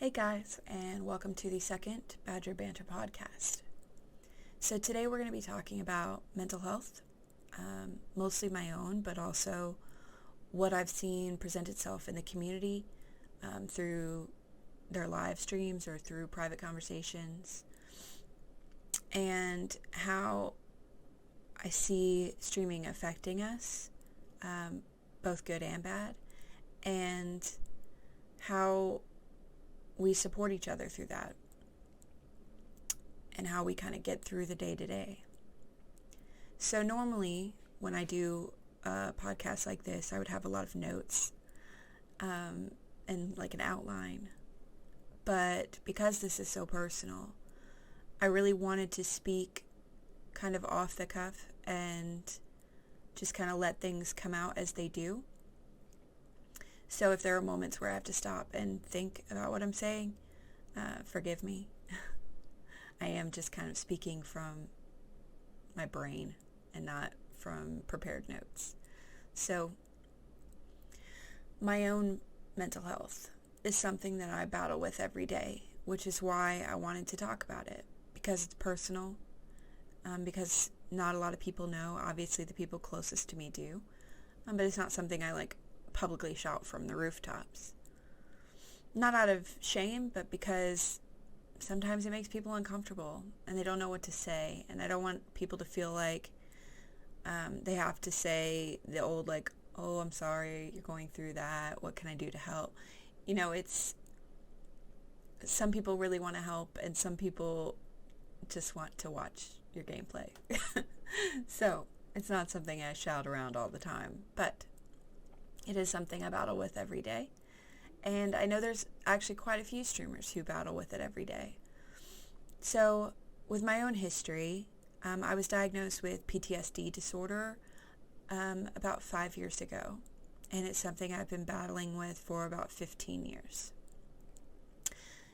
Hey guys, and welcome to the second Badger Banter podcast. So today we're going to be talking about mental health, mostly my own, but also what I've seen present itself in the community through their live streams or through private conversations, and how I see streaming affecting us, both good and bad, and how we support each other through that, and how we kind of get through the day to day. So normally when I do a podcast like this, I would have a lot of notes and like an outline. But because this is so personal, I really wanted to speak kind of off the cuff and just kind of let things come out as they do. So if there are moments where I have to stop and think about what I'm saying, forgive me. I am just kind of speaking from my brain and not from prepared notes. So my own mental health is something that I battle with every day, which is why I wanted to talk about it, because it's personal, because not a lot of people know. Obviously the people closest to me do, but it's not something I publicly shout from the rooftops. Not out of shame, but because sometimes it makes people uncomfortable and they don't know what to say, and I don't want people to feel like they have to say the old oh, I'm sorry you're going through that, what can I do to help? It's some people really want to help and some people just want to watch your gameplay. So it's not something I shout around all the time, but it is something I battle with every day. And I know there's actually quite a few streamers who battle with it every day. So with my own history, I was diagnosed with PTSD disorder about 5 years ago. And it's something I've been battling with for about 15 years.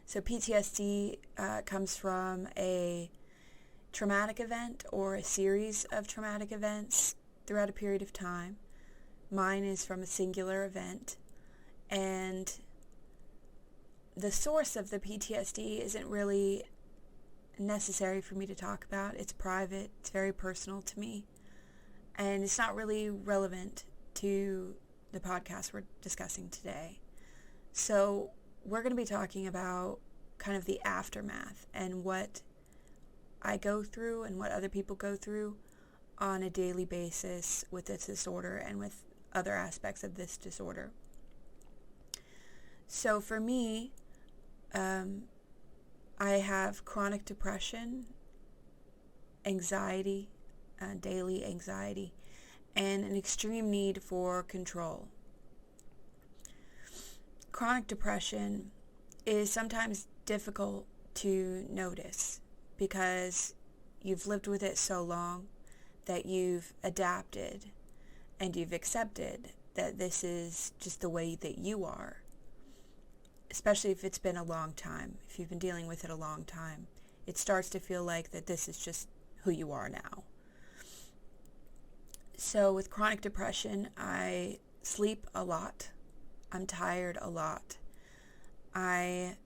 So PTSD comes from a traumatic event or a series of traumatic events throughout a period of time. Mine is from a singular event, and the source of the PTSD isn't really necessary for me to talk about. It's private, it's very personal to me, and it's not really relevant to the podcast we're discussing today. So we're going to be talking about kind of the aftermath and what I go through and what other people go through on a daily basis with this disorder and with other aspects of this disorder. So for me, I have chronic depression, anxiety, daily anxiety, and an extreme need for control. Chronic depression is sometimes difficult to notice because you've lived with it so long that you've adapted and you've accepted that this is just the way that you are, especially if it's been a long time. If you've been dealing with it a long time, it starts to feel like that this is just who you are now. So with chronic depression, I sleep a lot. I'm tired a lot. I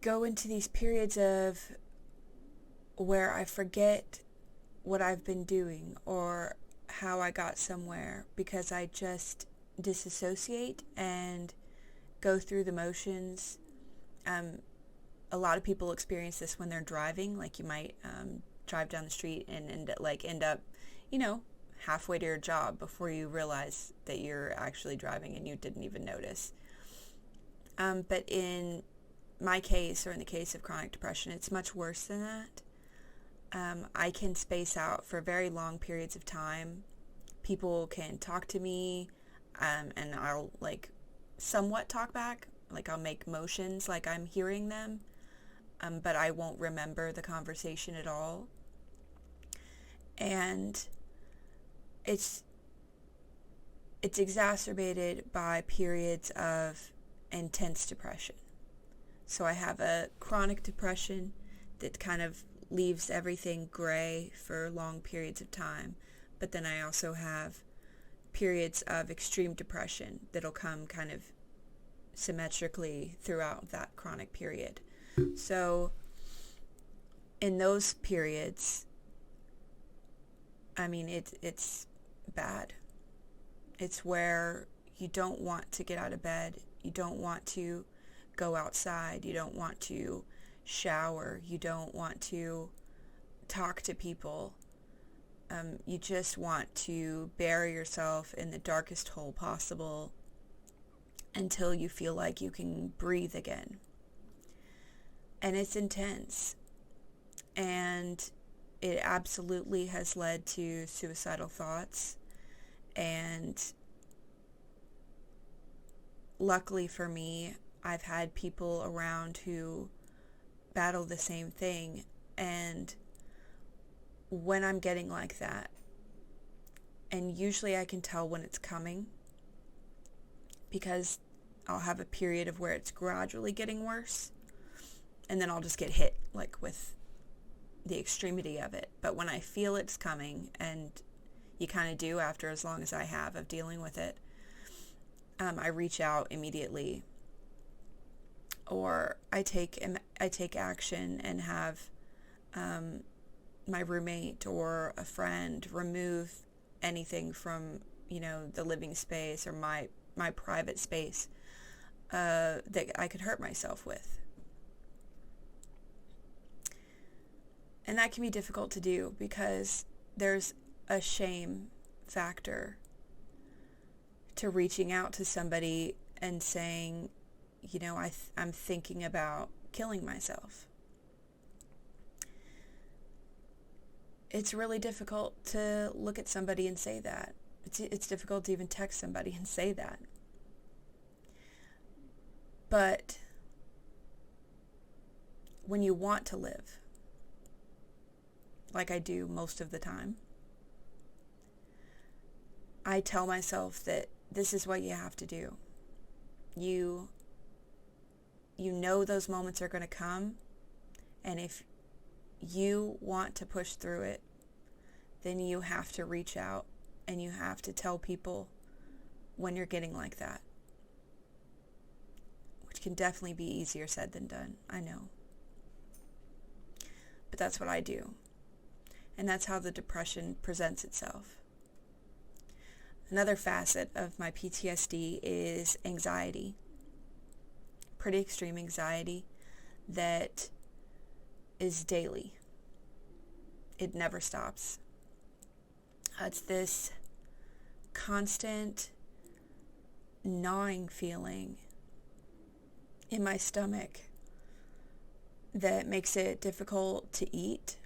go into these periods of where I forget what I've been doing or how I got somewhere because I just disassociate and go through the motions. A lot of people experience this when they're driving. Like you might drive down the street and end up, halfway to your job before you realize that you're actually driving and you didn't even notice. But in my case, or in the case of chronic depression, it's much worse than that. I can space out for very long periods of time. People can talk to me, and I'll somewhat talk back. I'll make motions like I'm hearing them, but I won't remember the conversation at all. And it's exacerbated by periods of intense depression. So I have a chronic depression that kind of leaves everything gray for long periods of time. But then I also have periods of extreme depression that'll come kind of symmetrically throughout that chronic period. So in those periods, I mean, it's bad. It's where you don't want to get out of bed. You don't want to go outside. You don't want to shower. You don't want to talk to people. You just want to bury yourself in the darkest hole possible until you feel like you can breathe again. And it's intense. And it absolutely has led to suicidal thoughts. And luckily for me, I've had people around who battle the same thing. And when I'm getting like that, and usually I can tell when it's coming, because I'll have a period of where it's gradually getting worse, and then I'll just get hit like with the extremity of it. But when I feel it's coming, and you kind of do after as long as I have of dealing with it, I reach out immediately, or I take action and have my roommate or a friend remove anything from, the living space or my private space that I could hurt myself with. And that can be difficult to do because there's a shame factor to reaching out to somebody and saying, I'm thinking about killing myself. It's really difficult to look at somebody and say that. It's difficult to even text somebody and say that. But when you want to live, like I do most of the time, I tell myself that this is what you have to do. You know those moments are going to come, and if you want to push through it, then you have to reach out and you have to tell people when you're getting like that, which can definitely be easier said than done, I know. But that's what I do, and that's how the depression presents itself. Another facet of my PTSD is anxiety. Pretty extreme anxiety that is daily. It never stops. It's this constant gnawing feeling in my stomach that makes it difficult to eat,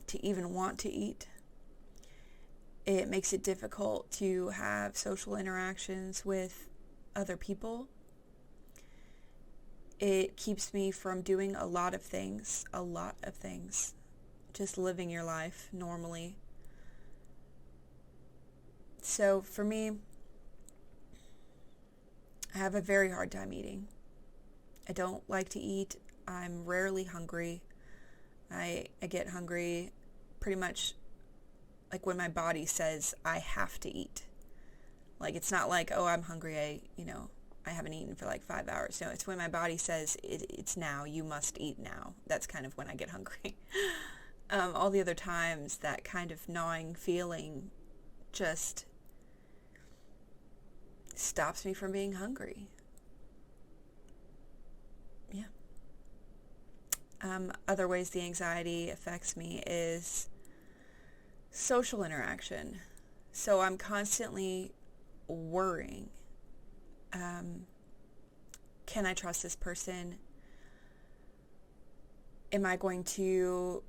to even want to eat. It makes it difficult to have social interactions with other people. It keeps me from doing a lot of things, just living your life normally. So for me, I have a very hard time eating. I don't like to eat. I'm rarely hungry. I get hungry pretty much like when my body says I have to eat. Like, it's not like, oh, I'm hungry, I haven't eaten for like 5 hours. No, it's when my body says it's now, you must eat now. That's kind of when I get hungry. All the other times, that kind of gnawing feeling just stops me from being hungry. Yeah. Other ways the anxiety affects me is social interaction. So I'm constantly worrying. Can I trust this person? Am I going to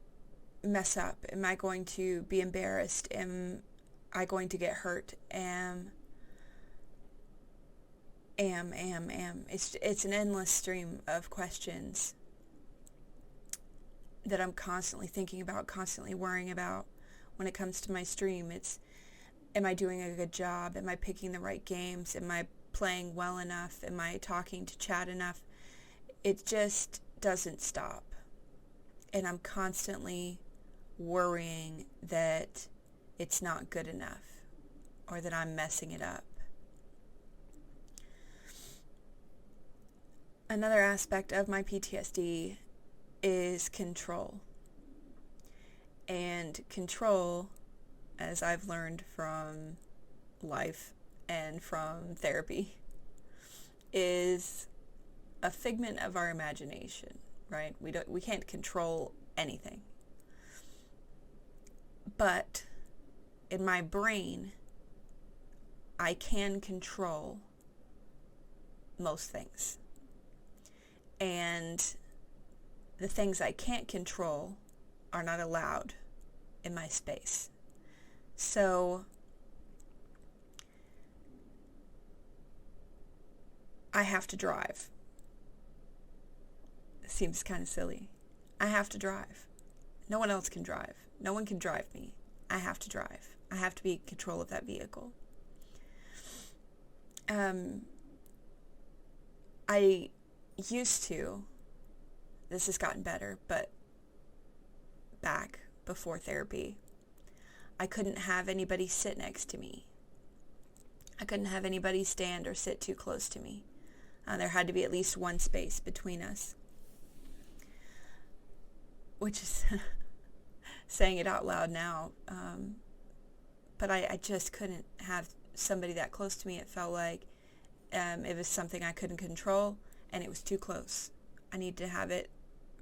mess up? Am I going to be embarrassed? Am I going to get hurt? It's an endless stream of questions that I'm constantly thinking about, constantly worrying about. When it comes to my stream, it's, am I doing a good job? Am I picking the right games? Am I playing well enough? Am I talking to chat enough? It just doesn't stop. And I'm constantly worrying that it's not good enough or that I'm messing it up. Another aspect of my PTSD is control. And control, as I've learned from life and from therapy, is a figment of our imagination, right? We can't control anything. But in my brain, I can control most things. And the things I can't control are not allowed in my space. So I have to drive. It seems kind of silly. I have to drive. No one else can drive. No one can drive me. I have to drive. I have to be in control of that vehicle. I used to, this has gotten better, but back before therapy, I couldn't have anybody sit next to me. I couldn't have anybody stand or sit too close to me. There had to be at least one space between us, which is saying it out loud now, but I just couldn't have somebody that close to me. It felt like it was something I couldn't control, and it was too close. I need to have it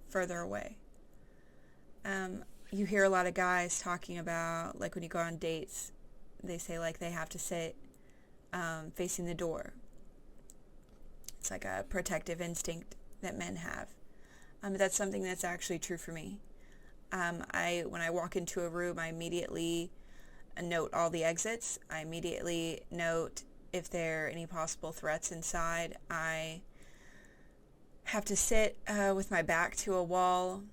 further away. You hear a lot of guys talking about, like when you go on dates, they say like they have to sit facing the door. It's like a protective instinct that men have. That's something that's actually true for me. When I walk into a room, I immediately note all the exits. I immediately note if there are any possible threats inside. I have to sit with my back to a wall.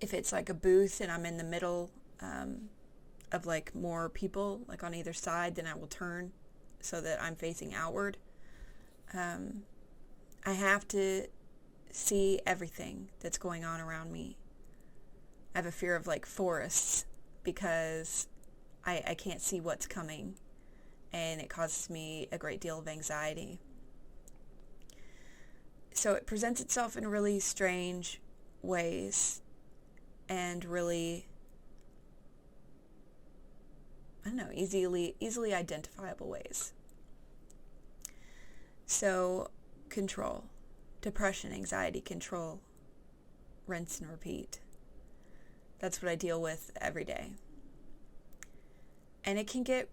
If it's like a booth and I'm in the middle of like more people, like on either side, then I will turn so that I'm facing outward. I have to see everything that's going on around me. I have a fear of like forests because I can't see what's coming, and it causes me a great deal of anxiety. So it presents itself in really strange ways and really, I don't know, easily identifiable ways. So control, depression, anxiety, control, rinse and repeat. That's what I deal with every day. And it can get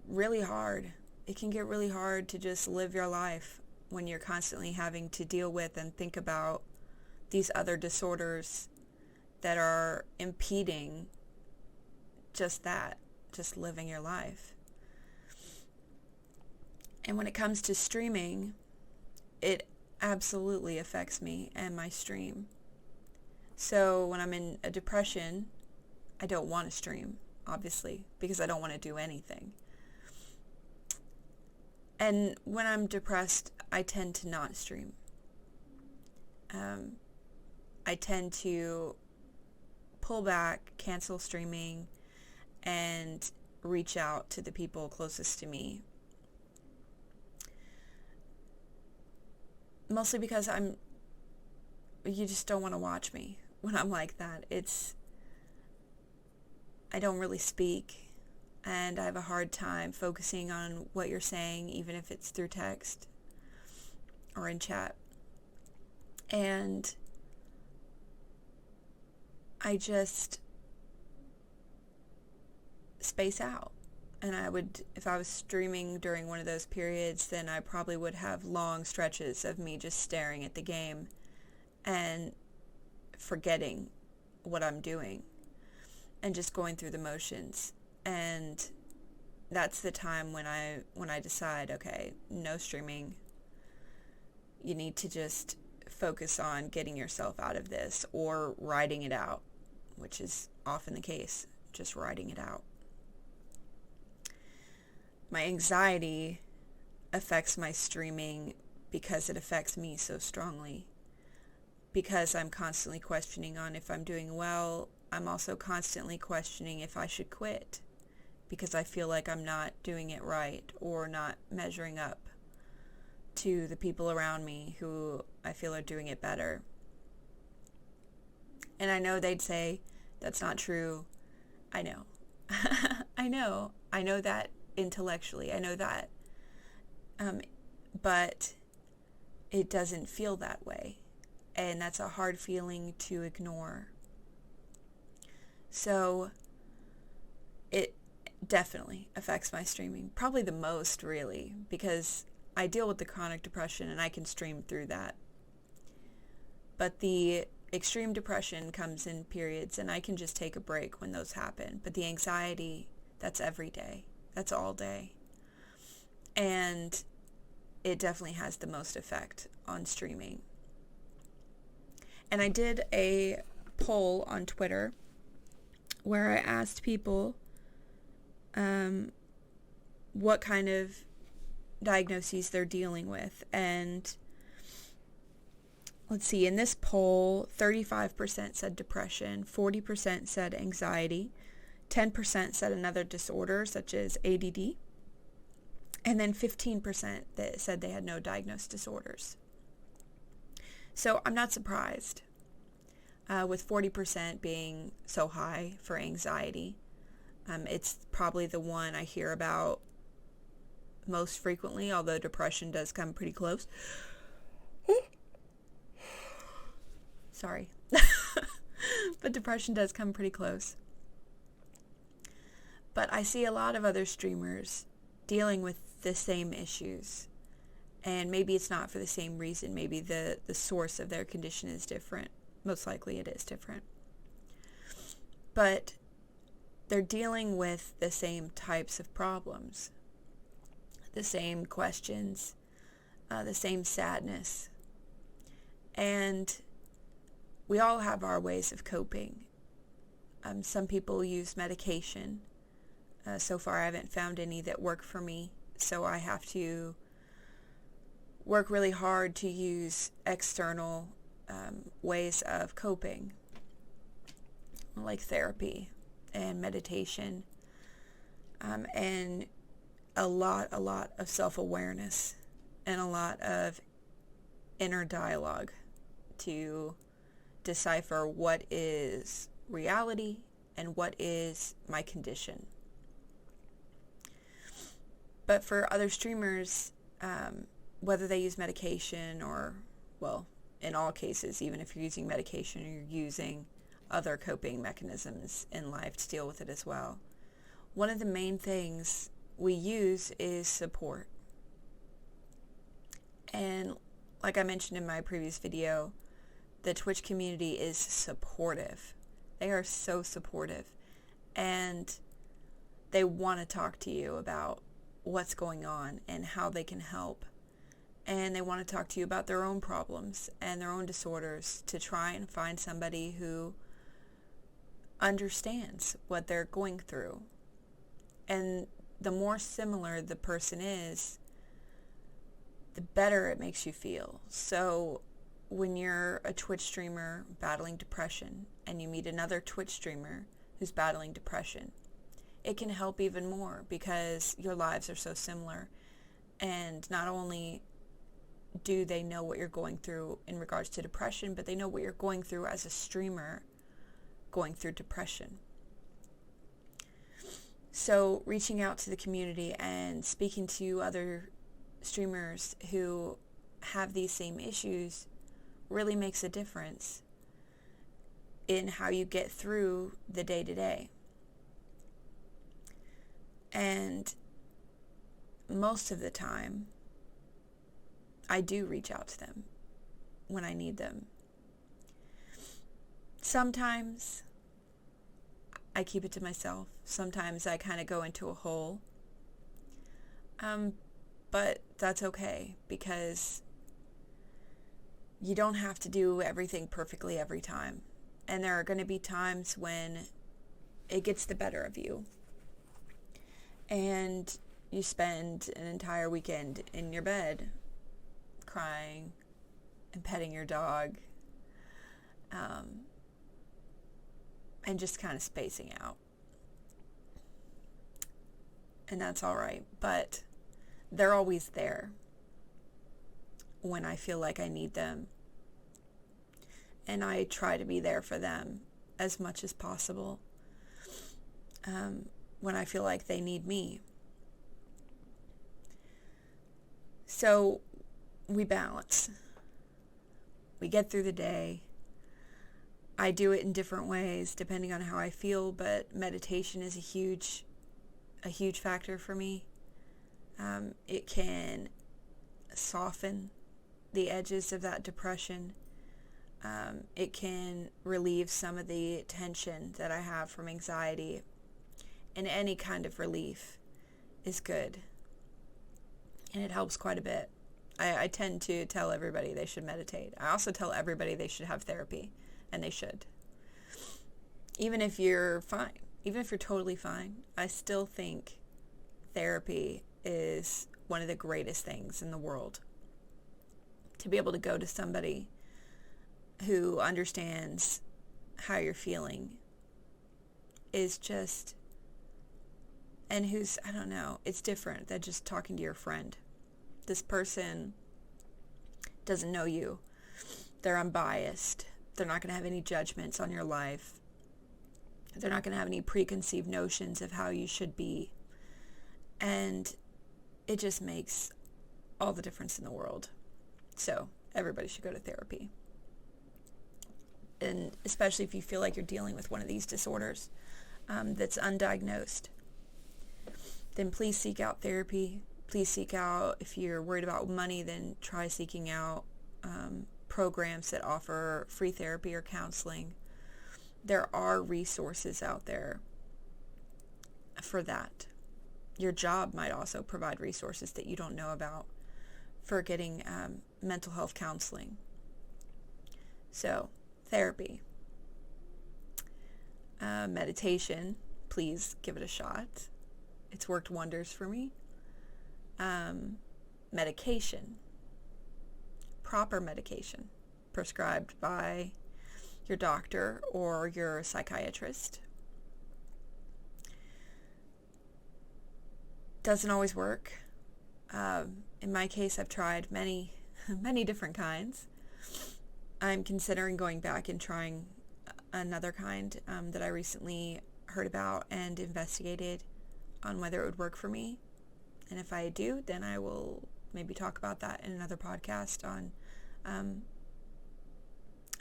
really hard. It can get really hard to just live your life when you're constantly having to deal with and think about these other disorders that are impeding just that, just living your life. And when it comes to streaming, it absolutely affects me and my stream. So when I'm in a depression, I don't want to stream, obviously, because I don't want to do anything. And when I'm depressed, I tend to not stream. I tend to pull back, cancel streaming, and reach out to the people closest to me. Mostly because you just don't want to watch me when I'm like that. I don't really speak, and I have a hard time focusing on what you're saying, even if it's through text or in chat. And I just space out. And if I was streaming during one of those periods, then I probably would have long stretches of me just staring at the game and forgetting what I'm doing and just going through the motions. And that's the time when I decide, okay, no streaming. You need to just focus on getting yourself out of this or writing it out, which is often the case, just writing it out. My anxiety affects my streaming because it affects me so strongly. Because I'm constantly questioning on if I'm doing well, I'm also constantly questioning if I should quit because I feel like I'm not doing it right or not measuring up to the people around me who I feel are doing it better. And I know they'd say, that's not true. I know. I know that intellectually. I know that. But it doesn't feel that way. And that's a hard feeling to ignore. So it definitely affects my streaming. Probably the most, really, because I deal with the chronic depression and I can stream through that. But the extreme depression comes in periods and I can just take a break when those happen. But the anxiety, that's every day. That's all day. And it definitely has the most effect on streaming. And I did a poll on Twitter where I asked people what kind of diagnoses they're dealing with. And let's see, in this poll, 35% said depression, 40% said anxiety, 10% said another disorder such as ADD, and then 15% that said they had no diagnosed disorders. So I'm not surprised with 40% being so high for anxiety. It's probably the one I hear about most frequently, although depression does come pretty close. Sorry. But depression does come pretty close. But I see a lot of other streamers dealing with the same issues. And maybe it's not for the same reason. Maybe the source of their condition is different. Most likely it is different. But they're dealing with the same types of problems, the same questions, the same sadness. And we all have our ways of coping. Some people use medication. So far I haven't found any that work for me, so I have to work really hard to use external ways of coping, like therapy and meditation, and a lot of self-awareness and a lot of inner dialogue to decipher what is reality and what is my condition. But for other streamers, whether they use medication or, well, in all cases, even if you're using medication, you're using other coping mechanisms in life to deal with it as well. One of the main things we use is support. And like I mentioned in my previous video, the Twitch community is supportive. They are so supportive. And they want to talk to you about what's going on and how they can help. And they want to talk to you about their own problems and their own disorders to try and find somebody who understands what they're going through. And the more similar the person is, the better it makes you feel. So when you're a Twitch streamer battling depression and you meet another Twitch streamer who's battling depression, it can help even more because your lives are so similar. And not only do they know what you're going through in regards to depression, but they know what you're going through as a streamer going through depression. So reaching out to the community and speaking to other streamers who have these same issues really makes a difference in how you get through the day-to-day. And most of the time, I do reach out to them when I need them. Sometimes I keep it to myself. Sometimes I kind of go into a hole. But that's okay because you don't have to do everything perfectly every time. And there are going to be times when it gets the better of you. And you spend an entire weekend in your bed crying and petting your dog, and just kind of spacing out. And that's all right, but they're always there. when I feel like I need them. And I try to be there for them as much as possible when I feel like they need me. So we balance. We get through the day. I do it in different ways depending on how I feel, but meditation is a huge factor for me. It can soften the edges of that depression. It can relieve some of the tension that I have from anxiety, and any kind of relief is good, and it helps quite a bit. I tend to tell everybody they should meditate. I also tell everybody they should have therapy, and they should. Even if you're fine, even if you're totally fine, I still think therapy is one of the greatest things in the world. To be able to go to somebody who understands how you're feeling is just, and who's, I don't know, it's different than just talking to your friend. This person doesn't know you. They're unbiased. They're not going to have any judgments on your life. They're not going to have any preconceived notions of how you should be. And it just makes all the difference in the world. So everybody should go to therapy. And especially if you feel like you're dealing with one of these disorders that's undiagnosed, then please seek out therapy. Please seek out, if you're worried about money, then try seeking out programs that offer free therapy or counseling. There are resources out there for that. Your job might also provide resources that you don't know about for getting mental health counseling. So, therapy. Meditation, please give it a shot. It's worked wonders for me. Medication. Proper medication prescribed by your doctor or your psychiatrist. Doesn't always work. In my case, I've tried many different kinds. I'm considering going back and trying another kind that I recently heard about and investigated on whether it would work for me. And if I do, then I will maybe talk about that in another podcast on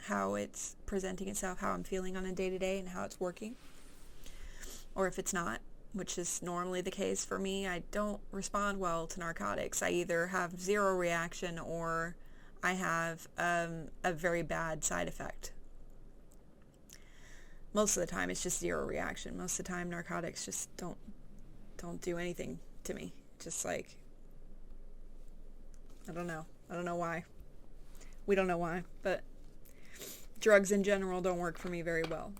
how it's presenting itself, how I'm feeling on a day-to-day, and how it's working. Or if it's not, which is normally the case for me, I don't respond well to narcotics. I either have zero reaction or I have a very bad side effect. Most of the time it's just zero reaction. Most of the time narcotics just don't do anything to me. Just like, I don't know why. We don't know why, but drugs in general don't work for me very well.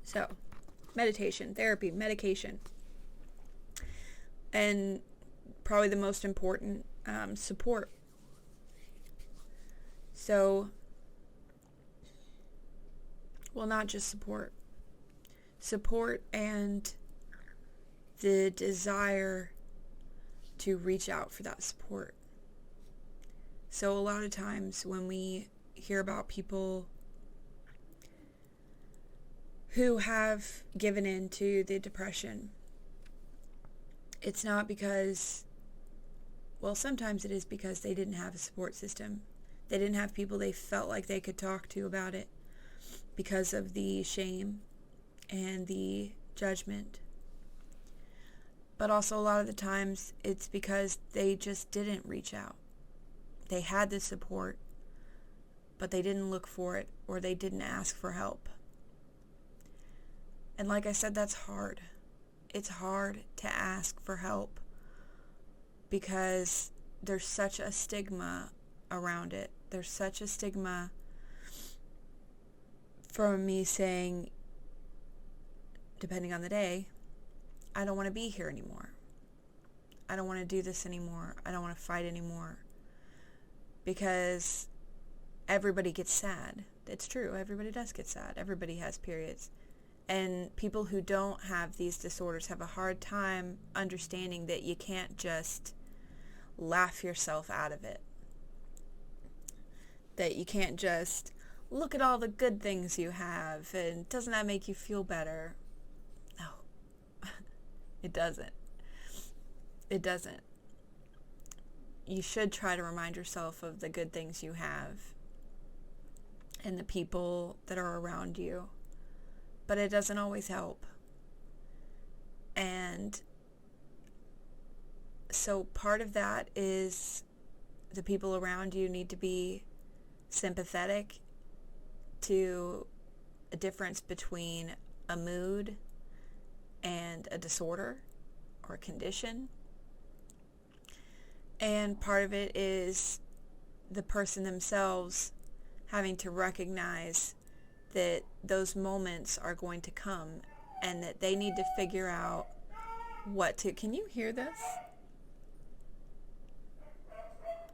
So, meditation, therapy, medication. And probably the most important, support. So, well, not just support. Support and the desire to reach out for that support. So a lot of times when we hear about people who have given in to the depression, it's not because, well, sometimes it is because they didn't have a support system. They didn't have people they felt like they could talk to about it because of the shame and the judgment. But also a lot of the times it's because they just didn't reach out. They had the support, but they didn't look for it or they didn't ask for help. And like I said, that's hard. It's hard to ask for help because there's such a stigma around it. There's such a stigma from me saying, depending on the day, I don't want to be here anymore. I don't want to do this anymore. I don't want to fight anymore. Because everybody gets sad. It's true. Everybody does get sad. Everybody has periods. And people who don't have these disorders have a hard time understanding that you can't just laugh yourself out of it. That you can't just look at all the good things you have and doesn't that make you feel better? No, it doesn't. It doesn't. You should try to remind yourself of the good things you have and the people that are around you. But it doesn't always help. And so part of that is the people around you need to be sympathetic to a difference between a mood and a disorder or a condition. And part of it is the person themselves having to recognize that those moments are going to come and that they need to figure out what to... Can you hear this?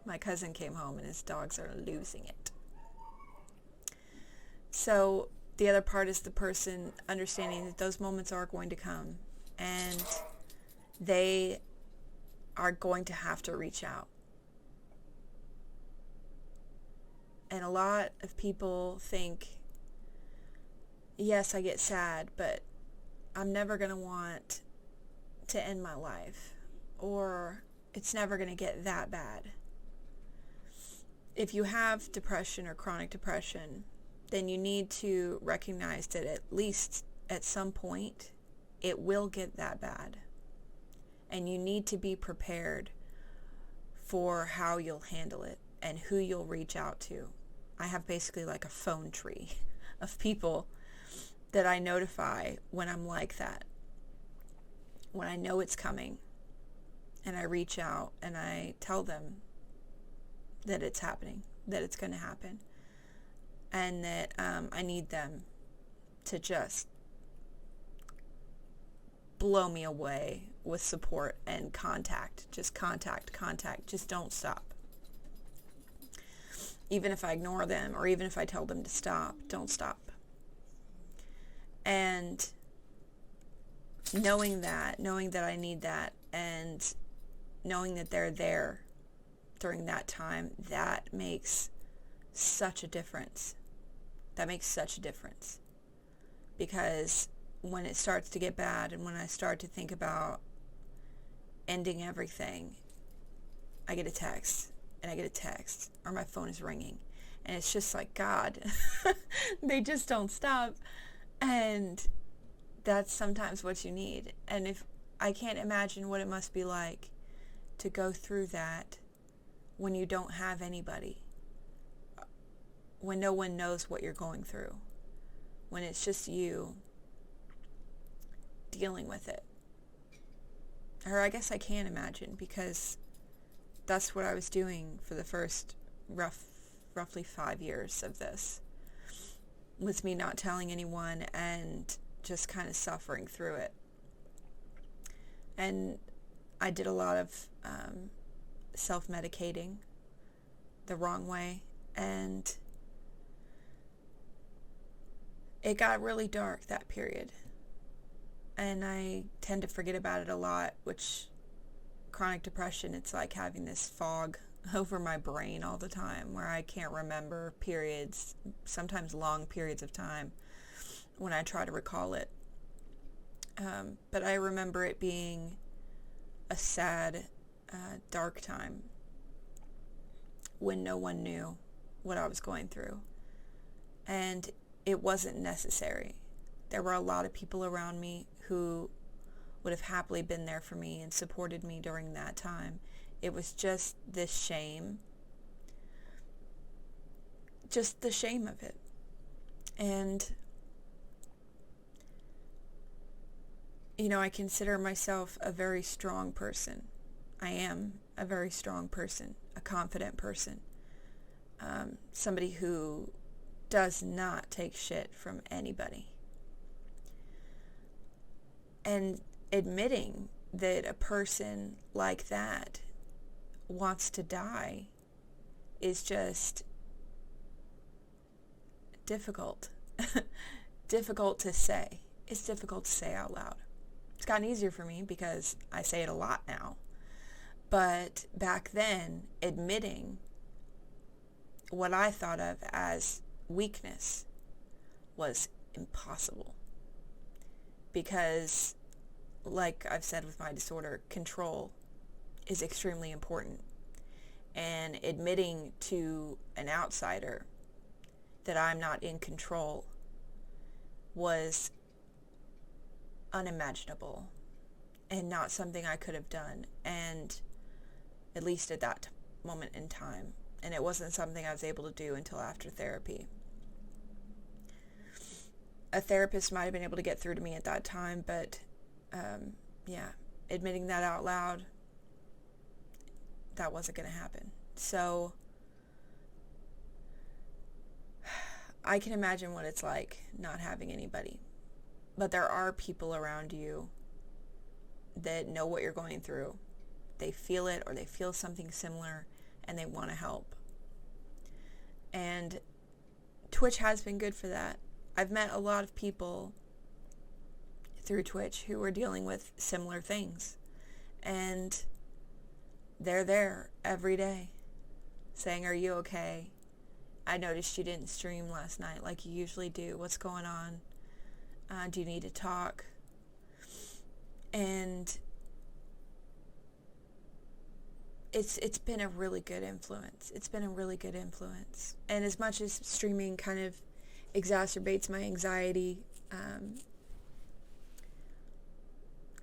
My cousin came home and his dogs are losing it. So the other part is the person understanding that those moments are going to come and they are going to have to reach out. And a lot of people think, yes, I get sad, but I'm never going to want to end my life, or it's never going to get that bad. If you have depression or chronic depression, then you need to recognize that at least at some point it will get that bad. And you need to be prepared for how you'll handle it and who you'll reach out to. I have basically like a phone tree of people that I notify when I'm like that. When I know it's coming, and I reach out and I tell them that it's happening, that it's going to happen, and that I need them to just blow me away with support and contact. Just contact. Just don't stop. Even if I ignore them or even if I tell them to stop, don't stop. And knowing that I need that, and knowing that they're there during that time, that makes such a difference. That makes such a difference. Because when it starts to get bad and when I start to think about ending everything, I get a text, or my phone is ringing, and it's just like, God, they just don't stop. And that's sometimes what you need. And if I can't imagine what it must be like to go through that when you don't have anybody, when no one knows what you're going through, when it's just you dealing with it. Or I guess I can't imagine, because that's what I was doing for the first roughly 5 years of this, was me not telling anyone and just kind of suffering through it. And I did a lot of self-medicating the wrong way, and it got really dark that period. And I tend to forget about it a lot, which chronic depression, it's like having this fog over my brain all the time where I can't remember periods, sometimes long periods of time, when I try to recall it. But I remember it being a sad, dark time when no one knew what I was going through. And it wasn't necessary. There were a lot of people around me who would have happily been there for me and supported me during that time. It was just this shame, just the shame of it. And, you know, I consider myself a very strong person. I am a very strong person, a confident person, somebody who does not take shit from anybody. And admitting that a person like that wants to die is just difficult. Difficult to say. it's difficult to say out loud. It's gotten easier for me because I say it a lot now. But back then, admitting what I thought of as weakness was impossible. Because, like I've said with my disorder, control is extremely important. And admitting to an outsider that I'm not in control was unimaginable and not something I could have done, and at least at that moment in time. And it wasn't something I was able to do until after therapy. A therapist might have been able to get through to me at that time, but admitting that out loud, that wasn't going to happen. So I can imagine what it's like not having anybody. But there are people around you that know what you're going through. They feel it, or they feel something similar, and they want to help. And Twitch has been good for that. I've met a lot of people through Twitch who are dealing with similar things. And they're there every day saying, "Are you okay? I noticed you didn't stream last night like you usually do. What's going on? Do you need to talk?" And it's been a really good influence. It's been a really good influence. And as much as streaming kind of exacerbates my anxiety,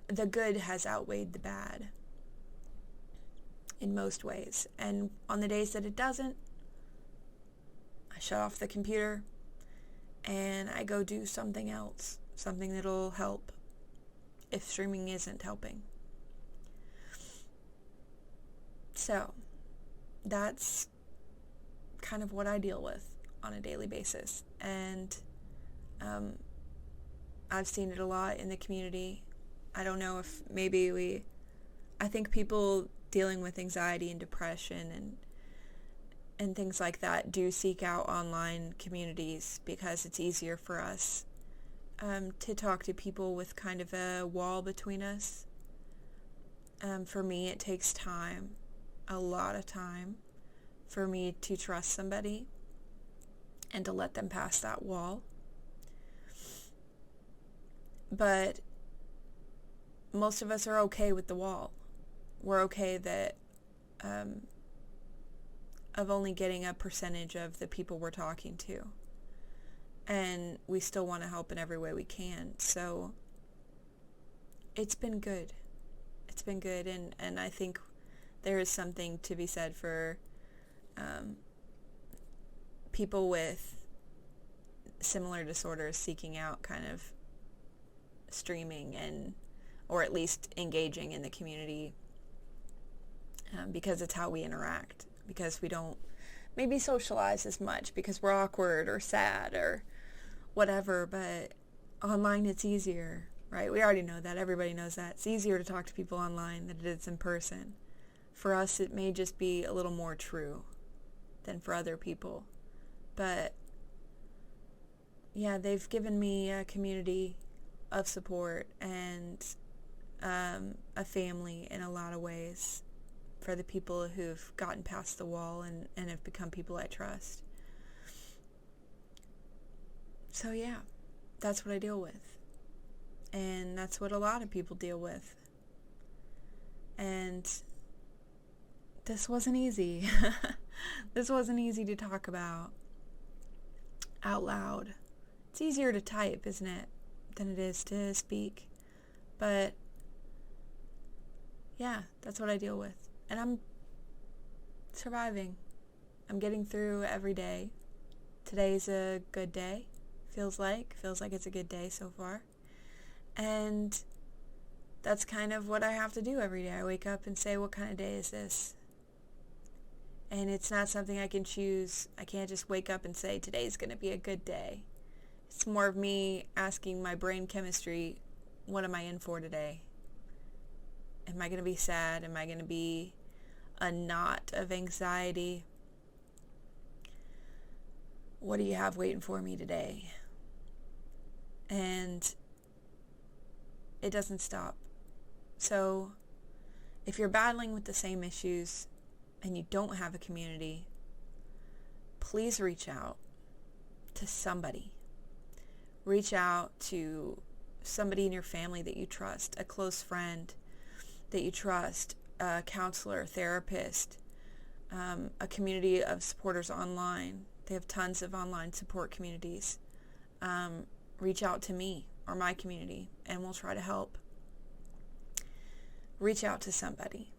the good has outweighed the bad in most ways. And on the days that it doesn't, I shut off the computer and I go do something else, something that'll help if streaming isn't helping. So that's kind of what I deal with on a daily basis. And I've seen it a lot in the community. I don't know if maybe I think people dealing with anxiety and depression and things like that do seek out online communities because it's easier for us to talk to people with kind of a wall between us. For me, it takes time, a lot of time, for me to trust somebody and to let them pass that wall. But most of us are okay with the wall. We're okay that of only getting a percentage of the people we're talking to. And we still want to help in every way we can. So it's been good. It's been good. And I think there is something to be said for people with similar disorders seeking out kind of streaming or at least engaging in the community, because it's how we interact, because we don't maybe socialize as much because we're awkward or sad or whatever, but online it's easier, right? We already know that. Everybody knows that. It's easier to talk to people online than it is in person. For us, it may just be a little more true than for other people. But yeah, they've given me a community of support and a family in a lot of ways for the people who've gotten past the wall and have become people I trust. So yeah, that's what I deal with. And that's what a lot of people deal with. And this wasn't easy. This wasn't easy to talk about out loud. It's easier to type, isn't it, than it is to speak. But yeah, that's what I deal with. And I'm surviving. I'm getting through every day. Today's a good day, feels like it's a good day so far. And that's kind of what I have to do every day. I wake up and say, what kind of day is this? And it's not something I can choose. I can't just wake up and say, today's going to be a good day. It's more of me asking my brain chemistry, what am I in for today? Am I going to be sad? Am I going to be a knot of anxiety? What do you have waiting for me today? And it doesn't stop. So if you're battling with the same issues and you don't have a community, please reach out to somebody. Reach out to somebody in your family that you trust, a close friend that you trust, a counselor, therapist, a community of supporters online. They have tons of online support communities. Reach out to me or my community, and we'll try to help. Reach out to somebody.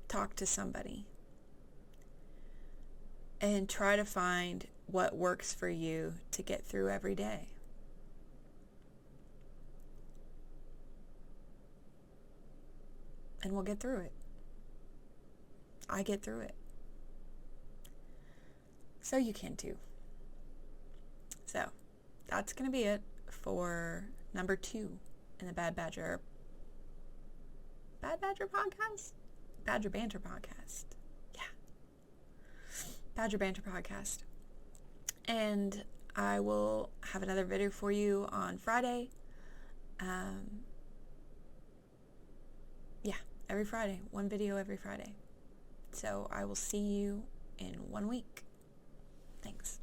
Talk to somebody. And try to find what works for you to get through every day. And we'll get through it. I get through it. So you can too. So that's going to be it for number 2 in the Bad Badger podcast? Badger Banter podcast. Yeah. Badger Banter podcast. And I will have another video for you on Friday. Every Friday. One video every Friday. So I will see you in 1 week. Thanks.